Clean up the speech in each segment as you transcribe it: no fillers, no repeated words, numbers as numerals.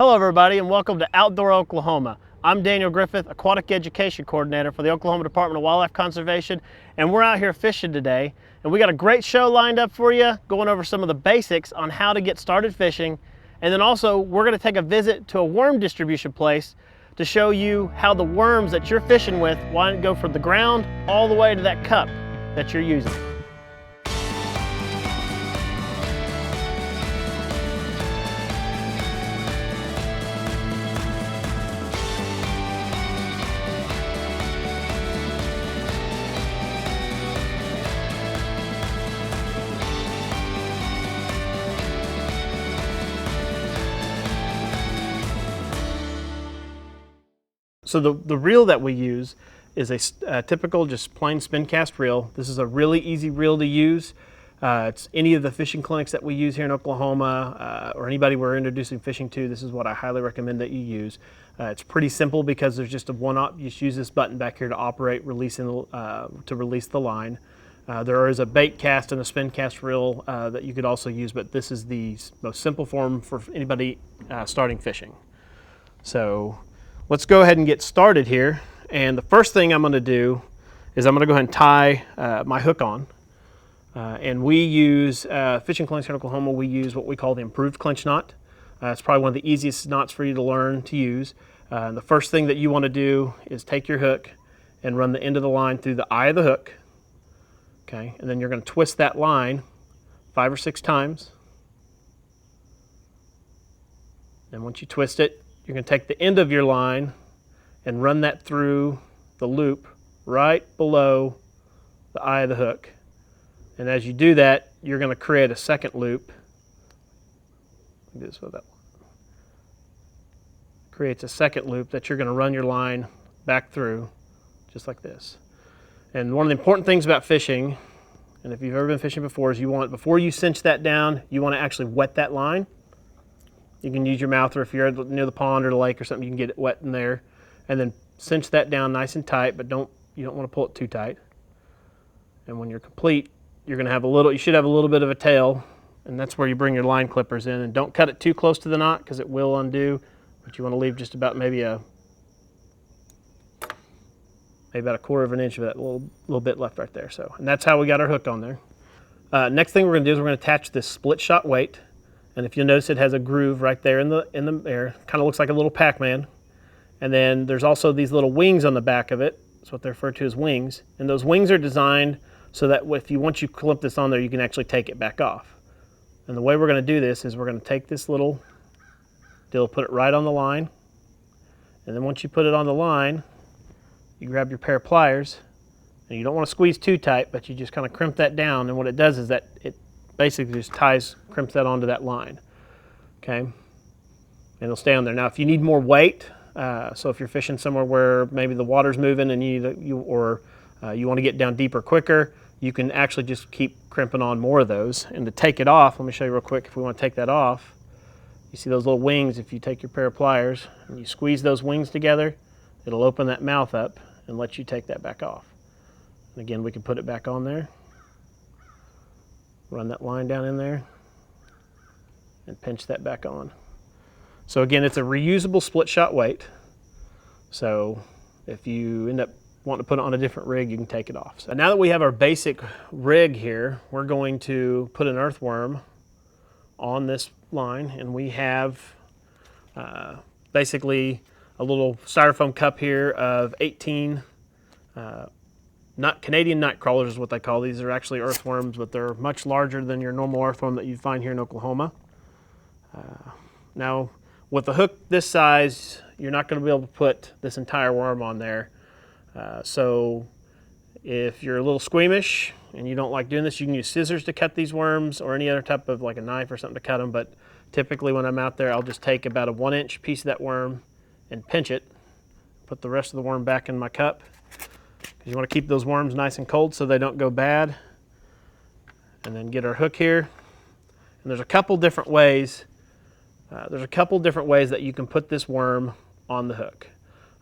Hello everybody and welcome to Outdoor Oklahoma. I'm Daniel Griffith, Aquatic Education Coordinator for the Oklahoma Department of Wildlife Conservation, and we're out here fishing today. And we got a great show lined up for you, going over some of the basics on how to get started fishing. And then also we're going to take a visit to a worm distribution place to show you how the worms that you're fishing with want to go from the ground all the way to that cup that you're using. So the reel that we use is a typical just plain spin cast reel. This is a really easy reel to use. It's any of the fishing clinics that we use here in Oklahoma or anybody we're introducing fishing to, this is what I highly recommend that you use. It's pretty simple because there's just you just use this button back here to operate, to release the line. There is a bait cast and a spin cast reel that you could also use, but this is the most simple form for anybody starting fishing. So let's go ahead and get started here. And the first thing I'm going to do is I'm going to go ahead and tie my hook on. And we use, fishing clinics in Oklahoma, we use what we call the improved clinch knot. It's probably one of the easiest knots for you to learn to use. And the first thing that you want to do is take your hook and run the end of the line through the eye of the hook. Okay, and then you're going to twist that line 5 or 6 times. And once you twist it, you're going to take the end of your line and run that through the loop right below the eye of the hook. And as you do that, you're going to create a second loop. Do this with that one. Creates a second loop that you're going to run your line back through, just like this. And one of the important things about fishing, and if you've ever been fishing before, is before you cinch that down, you want to actually wet that line. You can use your mouth, or if you're near the pond or the lake or something, you can get it wet in there. And then cinch that down nice and tight, but you don't want to pull it too tight. And when you're complete, you should have a little bit of a tail, and that's where you bring your line clippers in. And don't cut it too close to the knot because it will undo, but you want to leave just about maybe about a 1/4 of an inch of that little bit left right there. So, and that's how we got our hook on there. Next thing we're going to do is we're going to attach this split shot weight. And if you'll notice, it has a groove right there in the air. Kind of looks like a little Pac-Man. And then there's also these little wings on the back of it. That's what they're referred to as wings. And those wings are designed so that once you clip this on there, you can actually take it back off. And the way we're going to do this is we're going to take this little deal, put it right on the line. And then once you put it on the line, you grab your pair of pliers. And you don't want to squeeze too tight, but you just kind of crimp that down. And what it does is that it basically just crimps that onto that line, okay? And it'll stay on there. Now, if you need more weight, so if you're fishing somewhere where maybe the water's moving and you want to get down deeper quicker, you can actually just keep crimping on more of those. And to take it off, let me show you real quick. If we want to take that off, you see those little wings. If you take your pair of pliers and you squeeze those wings together, it'll open that mouth up and let you take that back off. And again, we can put it back on there. Run that line down in there and pinch that back on. So again, it's a reusable split shot weight. So if you end up wanting to put it on a different rig, you can take it off. So now that we have our basic rig here, we're going to put an earthworm on this line, and we have basically a little styrofoam cup here of 18 Canadian night crawlers is what they call these. They're actually earthworms, but they're much larger than your normal earthworm that you find here in Oklahoma. Now, with a hook this size, you're not going to be able to put this entire worm on there. So if you're a little squeamish and you don't like doing this, you can use scissors to cut these worms or any other type of like a knife or something to cut them. But typically when I'm out there, I'll just take about a 1-inch piece of that worm and pinch it, put the rest of the worm back in my cup. You want to keep those worms nice and cold so they don't go bad. And then get our hook here. And there's a couple different ways. That you can put this worm on the hook.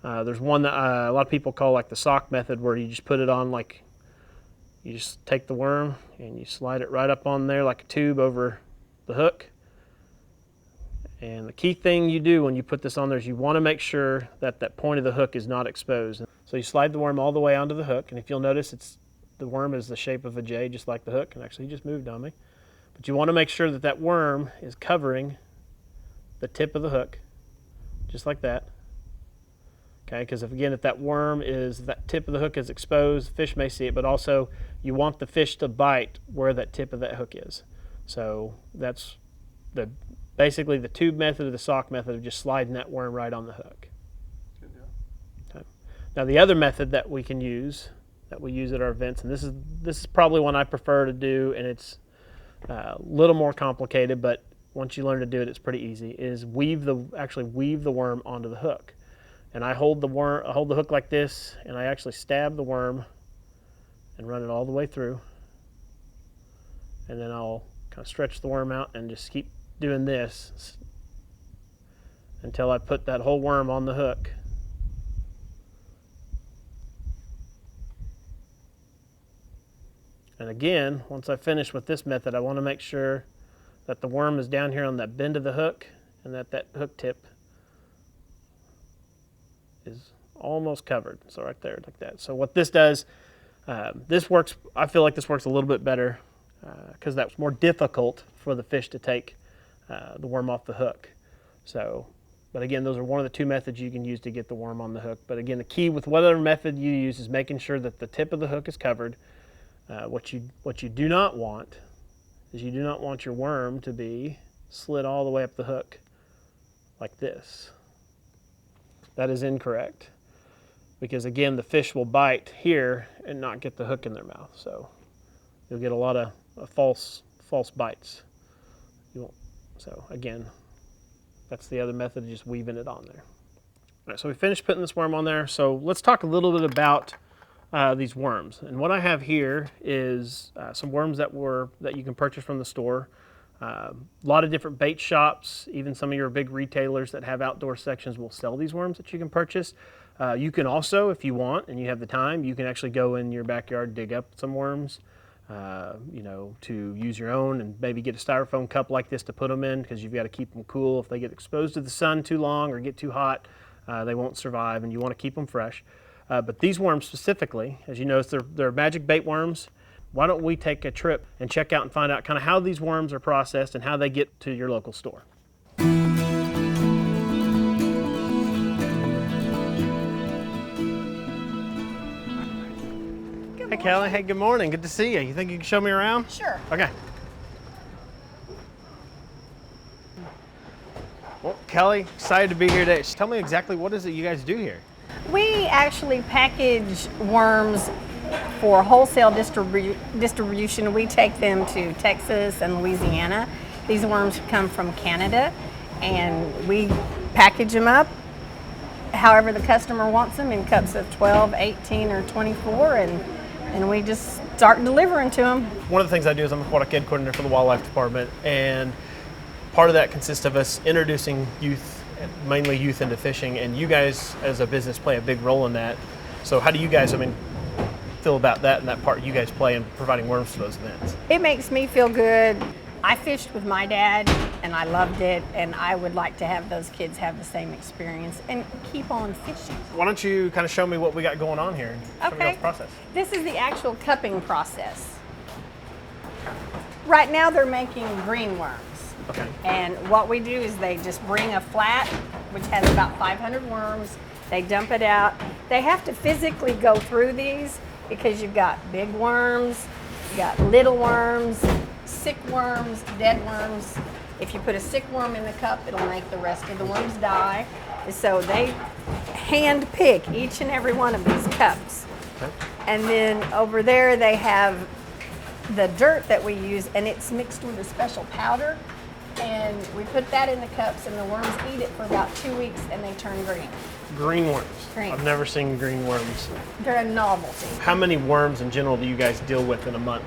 There's one that a lot of people call like the sock method, where you just put it on like, you just take the worm and you slide it right up on there like a tube over the hook. And the key thing you do when you put this on there is you want to make sure that that point of the hook is not exposed. So you slide the worm all the way onto the hook, and if you'll notice, the worm is the shape of a J, just like the hook, and actually he just moved on me. But you want to make sure that that worm is covering the tip of the hook, just like that. Okay, because if that tip of the hook is exposed, fish may see it, but also you want the fish to bite where that tip of that hook is. So that's basically the tube method or the sock method of just sliding that worm right on the hook. Good deal. Okay. Now the other method that we can use, that we use at our events, and this is probably one I prefer to do, and it's a little more complicated, but once you learn to do it, it's pretty easy, is actually weave the worm onto the hook. And I hold the hook like this, and I actually stab the worm and run it all the way through. And then I'll kind of stretch the worm out and just keep doing this until I put that whole worm on the hook. And again, once I finish with this method, I want to make sure that the worm is down here on that bend of the hook, and that hook tip is almost covered. So right there, like that. So what this does, this works, I feel like this works a little bit better because that's more difficult for the fish to take the worm off the hook. So, but again, those are one of the two methods you can use to get the worm on the hook. But again, the key with whatever method you use is making sure that the tip of the hook is covered. What you do not want is you do not want your worm to be slid all the way up the hook like this. That is incorrect, because again, the fish will bite here and not get the hook in their mouth. So you'll get a lot of false bites. You won't. So again, that's the other method of just weaving it on there. All right, so we finished putting this worm on there. So let's talk a little bit about these worms. And what I have here is some worms that you can purchase from the store. A lot of different bait shops, even some of your big retailers that have outdoor sections will sell these worms that you can purchase. You can also, if you want and you have the time, you can actually go in your backyard, dig up some worms, to use your own, and maybe get a styrofoam cup like this to put them in, because you've got to keep them cool. If they get exposed to the sun too long or get too hot, they won't survive, and you want to keep them fresh. But these worms specifically, as you notice, they're magic bait worms. Why don't we take a trip and check out and find out kind of how these worms are processed and how they get to your local store. Hey, Kelly. Hey, good morning. Good to see you. You think you can show me around? Sure. Okay. Well, Kelly, excited to be here today. Tell me exactly what is it you guys do here? We actually package worms for wholesale distribution. We take them to Texas and Louisiana. These worms come from Canada, and we package them up however the customer wants them, in cups of 12, 18, or 24, and we just start delivering to them. One of the things I do is I'm Aquatic Ed Coordinator for the Wildlife Department, and part of that consists of us introducing youth, mainly youth, into fishing, and you guys as a business play a big role in that. So how do you guys, feel about that and that part you guys play in providing worms for those events? It makes me feel good. I fished with my dad and I loved it, and I would like to have those kids have the same experience and keep on fishing. Why don't you kind of show me what we got going on here and show me the process. This is the actual cupping process. Right now they're making green worms. Okay. And what we do is they just bring a flat, which has about 500 worms. They dump it out. They have to physically go through these because you've got big worms, you got little worms, sick worms, dead worms. If you put a sick worm in the cup, it'll make the rest of the worms die. So they hand pick each and every one of these cups. Okay. And then over there they have the dirt that we use, and it's mixed with a special powder. And we put that in the cups, and the worms eat it for about 2 weeks, and they turn green. Green worms. Green. I've never seen green worms. They're a novelty. How many worms in general do you guys deal with in a month?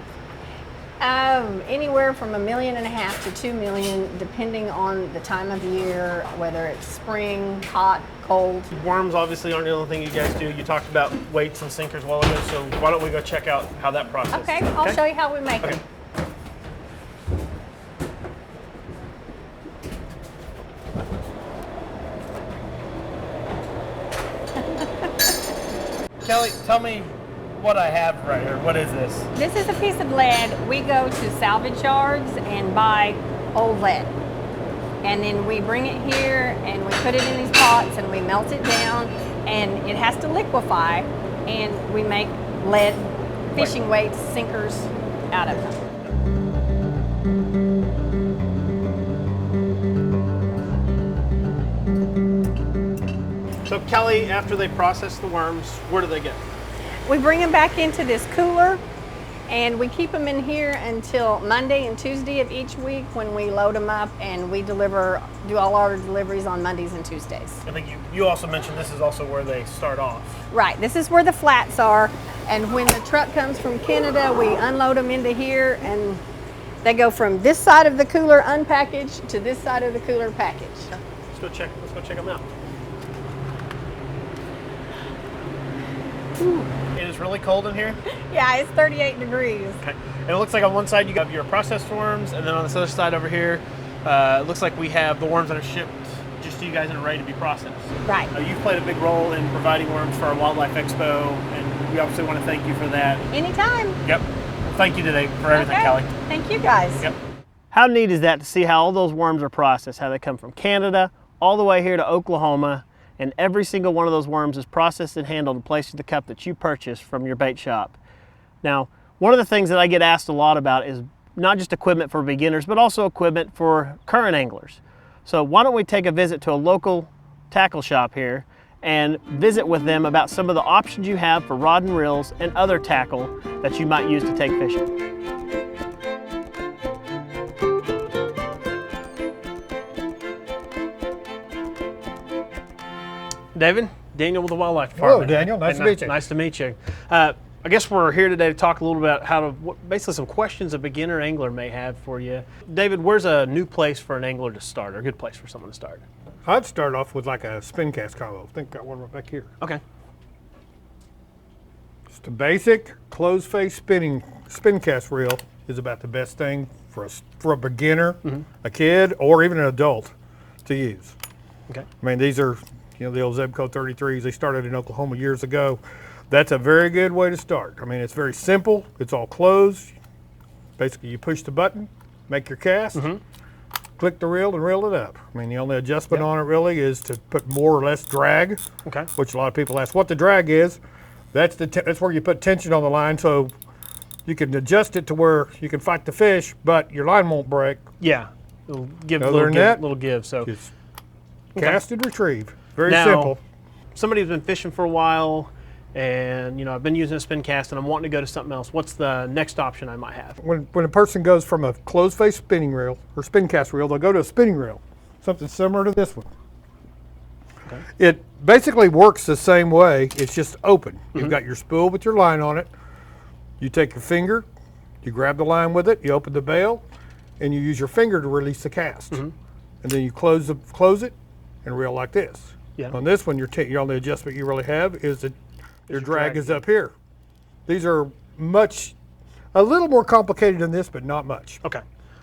Anywhere from 1.5 million to 2 million, depending on the time of year, whether it's spring, hot, cold. Worms obviously aren't the only thing you guys do. You talked about weights and sinkers a while ago, so why don't we go check out how that process is? Okay, I'll show you how we make them. Kelly, tell me what I have right here. What is this? This is a piece of lead. We go to salvage yards and buy old lead. And then we bring it here and we put it in these pots and we melt it down and it has to liquefy and we make lead fishing weights, sinkers out of them. So Kelly, after they process the worms, where do they go? We bring them back into this cooler and we keep them in here until Monday and Tuesday of each week when we load them up and we do all our deliveries on Mondays and Tuesdays. I think you also mentioned this is also where they start off. Right, this is where the flats are, and when the truck comes from Canada, we unload them into here and they go from this side of the cooler unpackaged to this side of the cooler packaged. Let's go check them out. Ooh. It is really cold in here. Yeah, it's 38 degrees. Okay. And it looks like on one side you have your processed worms, and then on this other side over here, it looks like we have the worms that are shipped just to you guys and are ready to be processed. Right. You've played a big role in providing worms for our Wildlife Expo, and we obviously want to thank you for that. Anytime. Yep. Thank you today for everything, Okay. Kelly. Thank you guys. Yep. How neat is that to see how all those worms are processed, how they come from Canada all the way here to Oklahoma, and every single one of those worms is processed and handled and placed in the cup that you purchased from your bait shop. Now, one of the things that I get asked a lot about is not just equipment for beginners, but also equipment for current anglers. So why don't we take a visit to a local tackle shop here and visit with them about some of the options you have for rod and reels and other tackle that you might use to take fishing. David, Daniel with the Wildlife Department. Hello, Daniel. Nice to meet you. Nice to meet you. I guess we're here today to talk a little about basically some questions a beginner angler may have for you. David, where's a new place for an angler to start, or a good place for someone to start? I'd start off with like a spin cast combo. I think I got one right back here. Okay. Just a basic closed face spin cast reel is about the best thing for a beginner, a kid, or even an adult to use. Okay. I mean, these are the old Zebco 33s. They started in Oklahoma years ago. That's a very good way to start. I mean, it's very simple. It's all closed. Basically, you push the button, make your cast, click the reel, and reel it up. I mean, the only adjustment on it really is to put more or less drag, which a lot of people ask what the drag is. That's where you put tension on the line, so you can adjust it to where you can fight the fish, but your line won't break. Yeah, it'll give a little give. So just cast and retrieve. Very now, simple. Somebody who's been fishing for a while, and I've been using a spin cast, and I'm wanting to go to something else. What's the next option I might have? When a person goes from a closed face spinning reel or spin cast reel, they'll go to a spinning reel, something similar to this one. Okay. It basically works the same way. It's just open. You've got your spool with your line on it. You take your finger, you grab the line with it, you open the bail, and you use your finger to release the cast. And then you close it and reel like this. Yeah. On this one, your only adjustment you really have is that your drag is up here. These are a little more complicated than this, but not much. Okay. I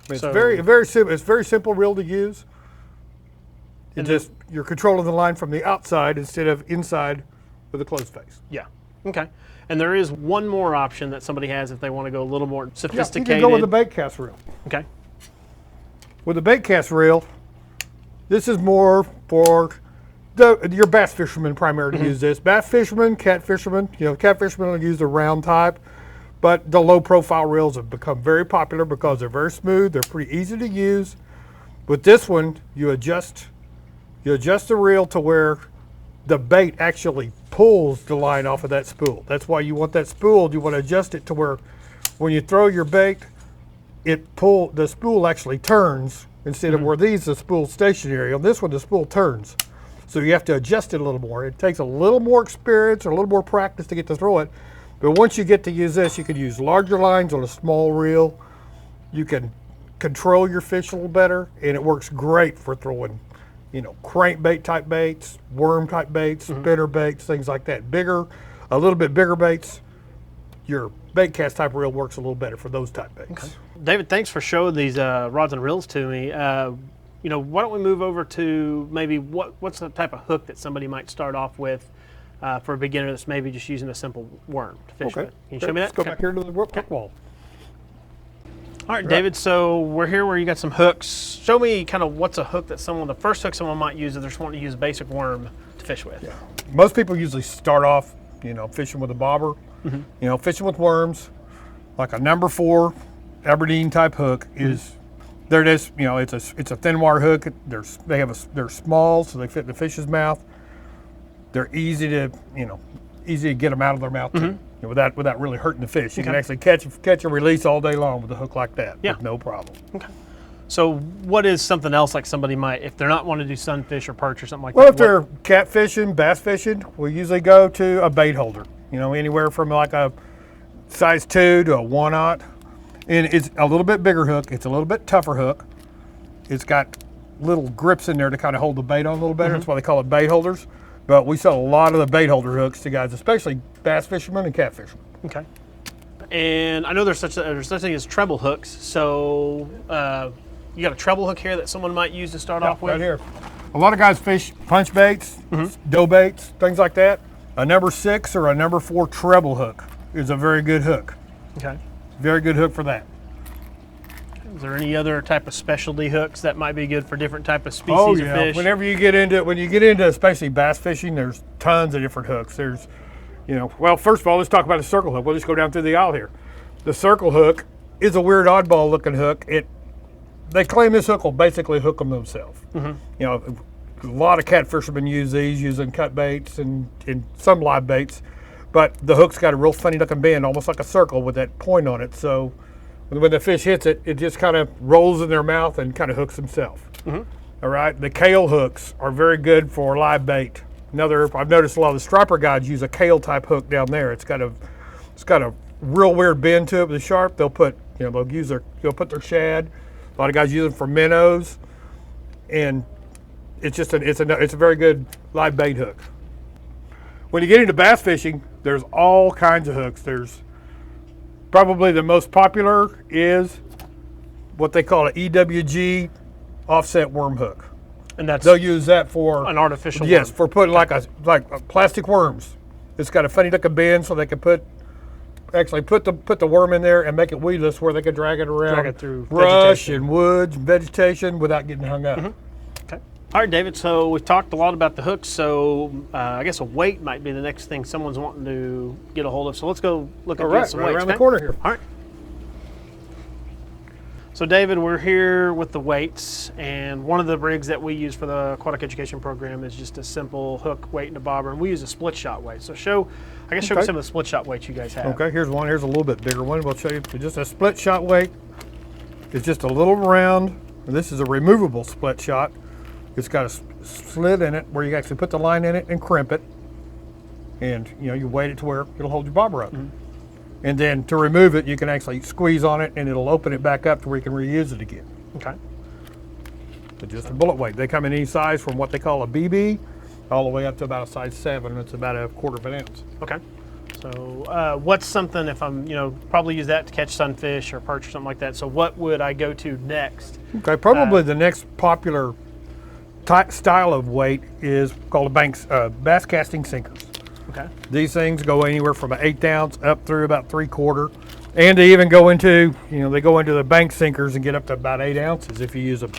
mean, it's very simple. It's very simple reel to use. You're controlling the line from the outside instead of inside with a closed face. Yeah. Okay. And there is one more option that somebody has if they want to go a little more sophisticated. Yeah, you can go with the bait cast reel. Okay. With the bait cast reel, this is more for your bass fishermen primarily use this. Bass fishermen, cat fishermen, cat fishermen will use the round type, but the low profile reels have become very popular because they're very smooth, they're pretty easy to use. With this one, you adjust the reel to where the bait actually pulls the line off of that spool. That's why you want that spool, you want to adjust it to where when you throw your bait, the spool actually turns instead of where the spool's stationary. On this one, the spool turns. So you have to adjust it a little more. It takes a little more experience or a little more practice to get to throw it. But once you get to use this, you can use larger lines on a small reel. You can control your fish a little better, and it works great for throwing, crankbait type baits, worm type baits, spinner baits, things like that. A little bit bigger baits. Your bait cast type reel works a little better for those type baits. Okay. David, thanks for showing these rods and reels to me. Why don't we move over to maybe what's the type of hook that somebody might start off with for a beginner that's maybe just using a simple worm to fish Okay. with. Can you show me Let's that? go Okay. back here to the hook wall. All right, David, so we're here where you got some hooks. Show me kind of what's a hook that the first hook someone might use if they're just wanting to use a basic worm to fish with. Yeah. Most people usually start off, fishing with a bobber, fishing with worms, like a number 4 Aberdeen type hook is, there it is, it's a thin wire hook. They're small, so they fit in the fish's mouth. They're easy to get them out of their mouth too, without really hurting the fish. You can actually catch and release all day long with a hook like that with no problem. Okay. So what is something else like somebody might, if they're not wanting to do sunfish or perch or something like Well, that? if they're catfishing, bass fishing, we usually go to a bait holder. Anywhere from like a size 2 to a 1/0. And it's a little bit bigger hook. It's a little bit tougher hook. It's got little grips in there to kind of hold the bait on a little better. That's why they call it bait holders. But we sell a lot of the bait holder hooks to guys, especially bass fishermen and cat fishermen. Okay. And I know there's such thing as treble hooks. So you got a treble hook here that someone might use to start off with? Right here. A lot of guys fish punch baits, dough baits, things like that. A number 6 or a number 4 treble hook is a very good hook. Okay. Very good hook for that. Is there any other type of specialty hooks that might be good for different type of species of fish? Whenever you get into especially bass fishing, there's tons of different hooks. There's, well, first of all, let's talk about a circle hook. We'll just go down through the aisle here. The circle hook is a weird oddball looking hook. They claim this hook will basically hook them themselves. A lot of cat fishermen use these using cut baits and some live baits, but the hook's got a real funny looking bend, almost like a circle with that point on it. So when the fish hits it, it just kind of rolls in their mouth and kind of hooks himself. All right, the kale hooks are very good for live bait. I've noticed a lot of the striper guides use a kale type hook down there. It's got a real weird bend to it with the sharp. They'll put their shad. A lot of guys use them for minnows, and it's a very good live bait hook. When you get into bass fishing, there's all kinds of hooks. There's probably the most popular is what they call an EWG offset worm hook. And that's They'll use that for an artificial yes, worm. for putting like plastic worms. It's got a funny looking bend, so they can put the worm in there and make it weedless, where they can drag it around, Drag it through brush vegetation. and woods, vegetation, without getting hung up. Okay. All right, David, so we've talked a lot about the hooks, so I guess a weight might be the next thing someone's wanting to get a hold of. So let's go look at All right, some right weights. around the corner here. All right. So David, we're here with the weights, and one of the rigs that we use for the aquatic education program is just a simple hook, weight, and a bobber, and we use a split shot weight. So show me some of the split shot weights you guys have. Okay, here's one. Here's a little bit bigger one. We'll show you just a split shot weight. It's just a little round. And this is a removable split shot. It's got a slit in it where you actually put the line in it and crimp it, and you weight it to where it'll hold your bobber up. And then to remove it, you can actually squeeze on it, and it'll open it back up to where you can reuse it again. Okay. But just a bullet weight. They come in any size from what they call a BB all the way up to about a size 7. It's about a 1/4 ounce. Okay. So what's something, if I'm, probably use that to catch sunfish or perch or something like that. So what would I go to next? Okay, probably the next popular style of weight is called a bass casting sinkers. Okay. These things go anywhere from an 1/8 ounce up through about 3/4, and they even go into, they go into the bank sinkers and get up to about 8 ounces if you use a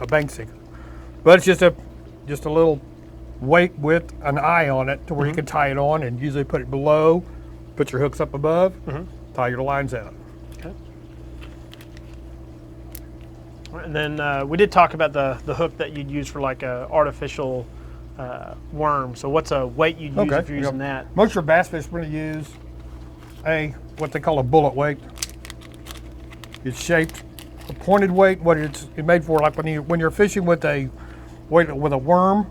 bank sinker. But it's just a little weight with an eye on it to where you can tie it on, and usually put it below, put your hooks up above, tie your lines out. Okay. All right, and then we did talk about the hook that you'd use for like a artificial worm. So what's a weight you'd use if you're using that? Most of your bass fishermen use what they call a bullet weight. It's shaped a pointed weight. What it's made for, like when you're fishing with a worm,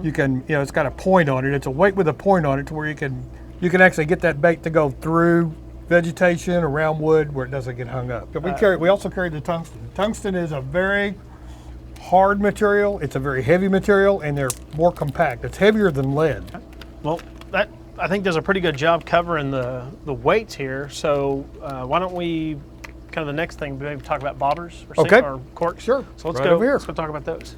you can it's got a point on it. It's a weight with a point on it to where you can actually get that bait to go through vegetation, around wood, where it doesn't get hung up. But we also carry the tungsten. Tungsten is a very hard material. It's a very heavy material, and they're more compact. It's heavier than lead. Well, that I think does a pretty good job covering the weights here. So why don't we, kind of the next thing, maybe talk about bobbers or, or corks? Sure. So let's Right go over here. Let's go talk about those.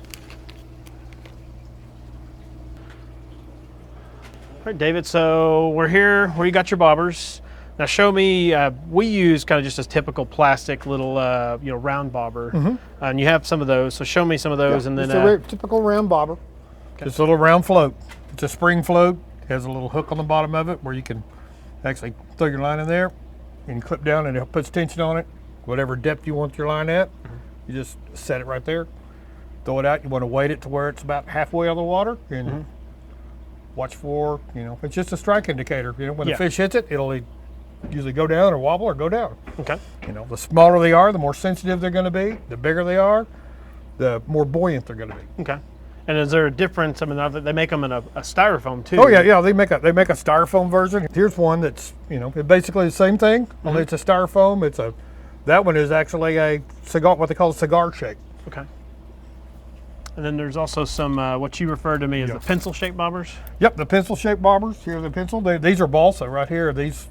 All right, David, so we're here where you got your bobbers. Now show me, we use kind of just a typical plastic little, round bobber, and you have some of those, so show me some of those. And then It's a typical round bobber. Okay. Just a little round float. It's a spring float. It has a little hook on the bottom of it where you can actually throw your line in there and you clip down and it puts tension on it. Whatever depth you want your line at, you just set it right there. Throw it out. You want to weight it to where it's about halfway on the water and watch for, it's just a strike indicator. When the fish hits it, it'll usually go down or wobble or go down. Okay. The smaller they are, the more sensitive they're going to be. The bigger they are, the more buoyant they're going to be. Okay. And is there a difference? I mean, they make them in a styrofoam too. Oh yeah. They make a styrofoam version. Here's one that's basically the same thing, only it's a styrofoam. That one is actually a cigar, what they call a cigar shape. Okay. And then there's also some what you referred to me as the pencil-shaped bobbers. Yep, the pencil-shaped bobbers. Here's the pencil. These are balsa right here. And these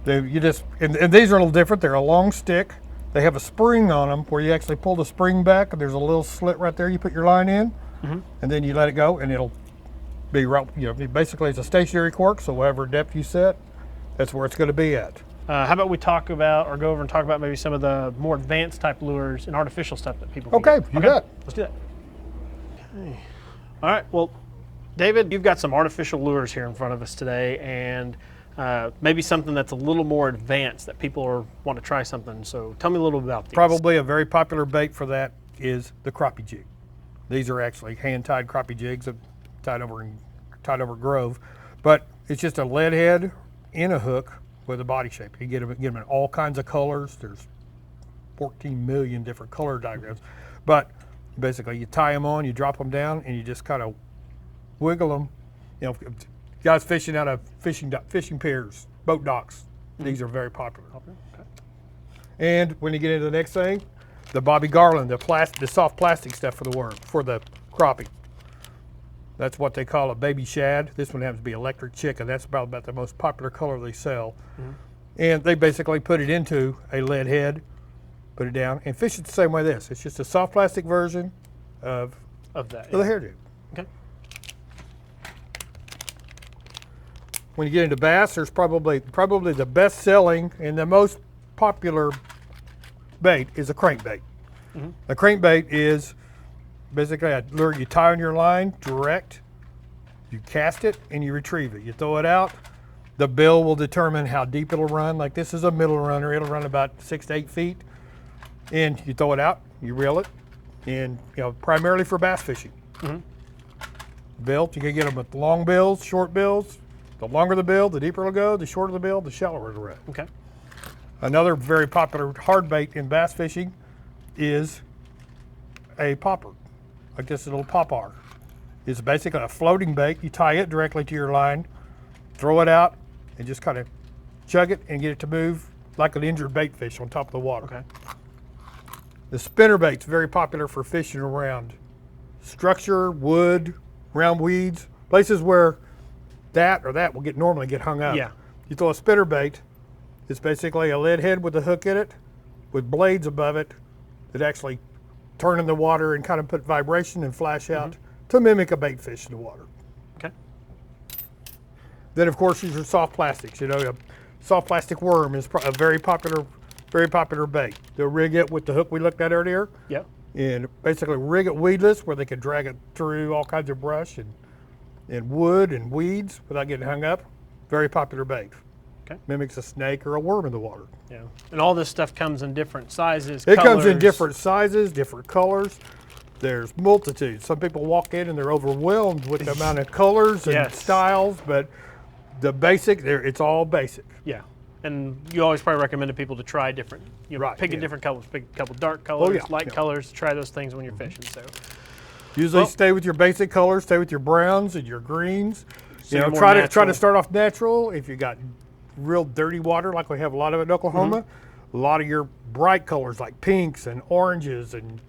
are a little different. They're a long stick. They have a spring on them where you actually pull the spring back, and there's a little slit right there. You put your line in, and then you let it go, and it'll be right. Basically it's a stationary cork. So whatever depth you set, that's where it's going to be at. How about we go over and talk about maybe some of the more advanced type lures and artificial stuff that people can get. You bet. Let's do that. Okay. All right. Well, David, you've got some artificial lures here in front of us today, and maybe something that's a little more advanced that people want to try something. So tell me a little about these. Probably a very popular bait for that is the crappie jig. These are actually hand-tied crappie jigs tied over grove, but it's just a lead head in a hook with a body shape. You get them in all kinds of colors. There's 14 million different color diagrams, but basically you tie them on, you drop them down, and you just kind of wiggle them. Guys fishing out of fishing piers, boat docks. These are very popular. Okay. And when you get into the next thing, the Bobby Garland, the soft plastic stuff for the crappie. That's what they call a baby shad. This one happens to be electric chicken. That's about the most popular color they sell. And they basically put it into a lead head, put it down, and fish it the same way this. It's just a soft plastic version of the hairdo. Okay. When you get into bass, there's probably the best selling and the most popular bait is a crankbait. The crankbait is basically a lure you tie on your line direct, you cast it, and you retrieve it. You throw it out. The bill will determine how deep it'll run. Like this is a middle runner. It'll run about 6 to 8 feet. And you throw it out, you reel it, and primarily for bass fishing. Bill, you can get them with long bills, short bills. The longer the bill, the deeper it'll go. The shorter the bill, the shallower it'll run. Okay. Another very popular hard bait in bass fishing is a popper, like this little popper. It's basically a floating bait. You tie it directly to your line, throw it out, and just kind of chug it and get it to move like an injured bait fish on top of the water. Okay. The spinner bait's very popular for fishing around structure, wood, around weeds, places where that will normally get hung up. Yeah. You throw a spinner bait, it's basically a lead head with a hook in it, with blades above it that actually turn in the water and kind of put vibration and flash out to mimic a bait fish in the water. Okay. Then of course there's your soft plastics. A soft plastic worm is a very popular bait. They'll rig it with the hook we looked at earlier. Yeah. And basically rig it weedless where they can drag it through all kinds of brush and wood and weeds without getting hung up. Very popular bait. Okay. Mimics a snake or a worm in the water. Yeah. And all this stuff comes in different sizes, It colors. comes in different sizes, different colors. There's multitudes. Some people walk in and they're overwhelmed with the amount of colors and styles, but the basic, it's all basic. Yeah. And you always probably recommend to people to try different, pick a different colors, pick a couple dark colors, light colors, try those things when you're fishing. So usually stay with your basic colors, stay with your browns and your greens. Try to start off natural. If you got real dirty water like we have a lot of it in Oklahoma, a lot of your bright colors like pinks and oranges and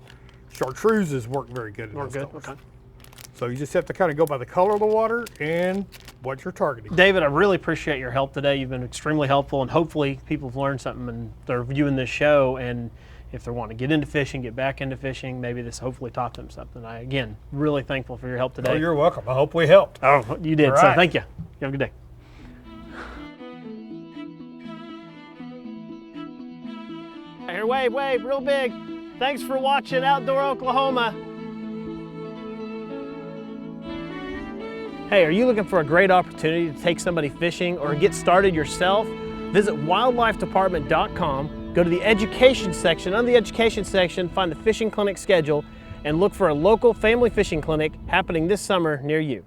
chartreuses work very good in those colors. Okay. So you just have to kind of go by the color of the water and what you're targeting. David, I really appreciate your help today. You've been extremely helpful, and hopefully people have learned something and they're viewing this show, and if they want to get into fishing, get back into fishing, maybe this hopefully taught them something. Again, really thankful for your help today. Oh, you're welcome. I hope we helped. Oh, you did, so thank you. You have a good day. Here, wave, wave, real big. Thanks for watching Outdoor Oklahoma. Hey, are you looking for a great opportunity to take somebody fishing or get started yourself? Visit wildlifedepartment.com, go to the education section. Under the education section, find the fishing clinic schedule and look for a local family fishing clinic happening this summer near you.